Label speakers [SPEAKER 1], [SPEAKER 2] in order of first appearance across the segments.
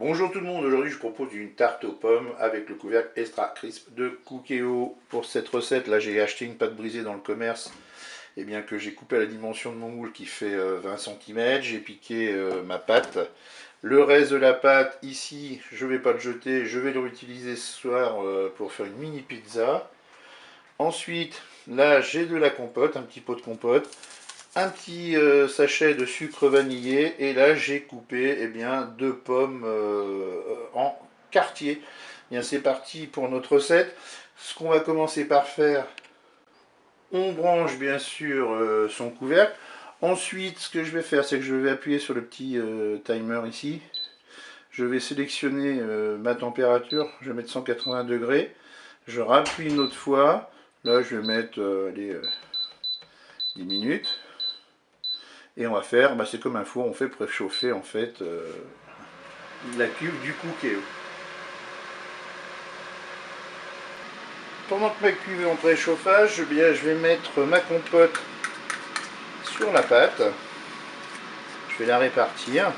[SPEAKER 1] Bonjour tout le monde, aujourd'hui je propose une tarte aux pommes avec le couvercle extra crisp de Cookéo. Pour cette recette, là j'ai acheté une pâte brisée dans le commerce, et bien que j'ai coupé à la dimension de mon moule qui fait 20 cm, j'ai piqué ma pâte. Le reste de la pâte ici, je ne vais pas le jeter, je vais le réutiliser ce soir pour faire une mini pizza. Ensuite, là j'ai de la compote, un petit pot de compote. Un petit sachet de sucre vanillé et là j'ai coupé deux pommes en quartier. Bien c'est parti pour notre recette. Ce qu'on va commencer par faire, on branche bien sûr son couvercle. Ensuite ce que je vais faire, c'est que je vais appuyer sur le petit timer ici. Je vais sélectionner ma température, je vais mettre 180 degrés. Je rappuie une autre fois. Là je vais mettre 10 minutes. Et on va faire, c'est comme un four, on fait préchauffer en fait la cuve du Cookéo. Pendant que ma cuve est en préchauffage, je vais mettre ma compote sur la pâte. Je vais la répartir.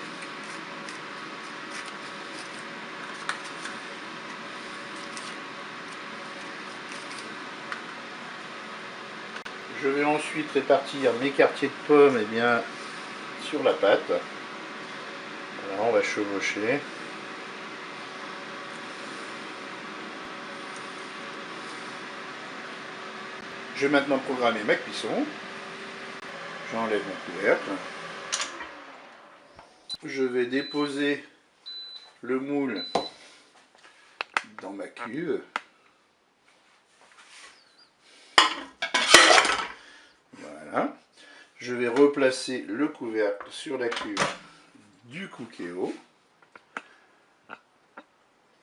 [SPEAKER 1] Je vais ensuite répartir mes quartiers de pommes sur la pâte. Alors on va chevaucher. Je vais maintenant programmer ma cuisson. J'enlève mon couvercle. Je vais déposer le moule dans ma cuve. Voilà. Je vais replacer le couvercle sur la cuve du Cookéo.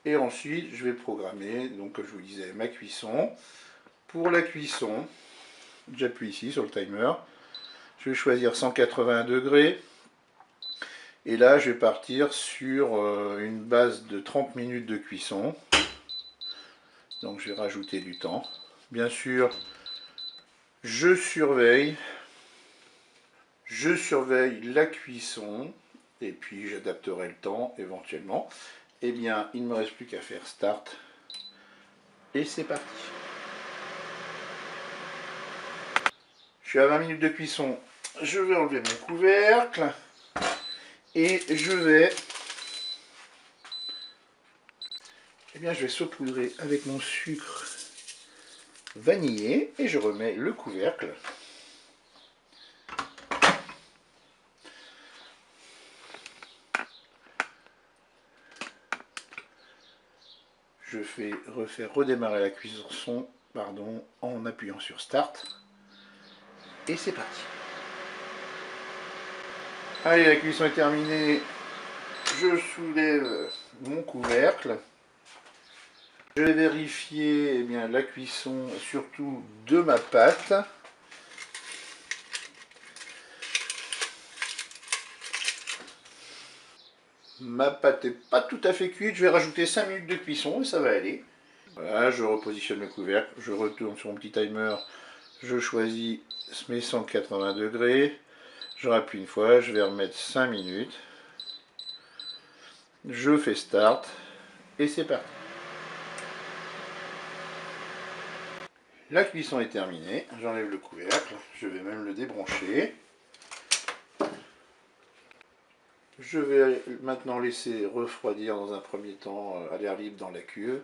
[SPEAKER 1] Et ensuite, je vais programmer, donc comme je vous disais, ma cuisson. Pour la cuisson, j'appuie ici sur le timer. Je vais choisir 180 degrés. Et là, je vais partir sur une base de 30 minutes de cuisson. Donc, je vais rajouter du temps. Bien sûr, je surveille la cuisson. Et puis, j'adapterai le temps éventuellement. Eh bien, il ne me reste plus qu'à faire start. Et c'est parti. Je suis à 20 minutes de cuisson. Je vais enlever mon couvercle. Et je vais saupoudrer avec mon sucre vanillé. Et je remets le couvercle. Je fais redémarrer la cuisson en appuyant sur Start. Et c'est parti. Allez, la cuisson est terminée. Je soulève mon couvercle. Je vais vérifier la cuisson surtout de ma pâte. Ma pâte n'est pas tout à fait cuite, je vais rajouter 5 minutes de cuisson et ça va aller. Voilà, je repositionne le couvercle, je retourne sur mon petit timer, je choisis mes 180 degrés, je rappuie une fois, je vais remettre 5 minutes. Je fais start et c'est parti. La cuisson est terminée, j'enlève le couvercle, je vais même le débrancher. Je vais maintenant laisser refroidir dans un premier temps à l'air libre dans la cuve.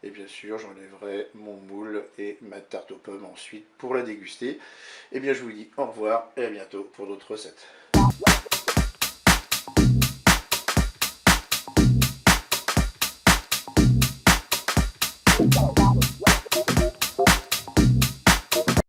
[SPEAKER 1] Et bien sûr, j'enlèverai mon moule et ma tarte aux pommes ensuite pour la déguster. Et bien, je vous dis au revoir et à bientôt pour d'autres recettes.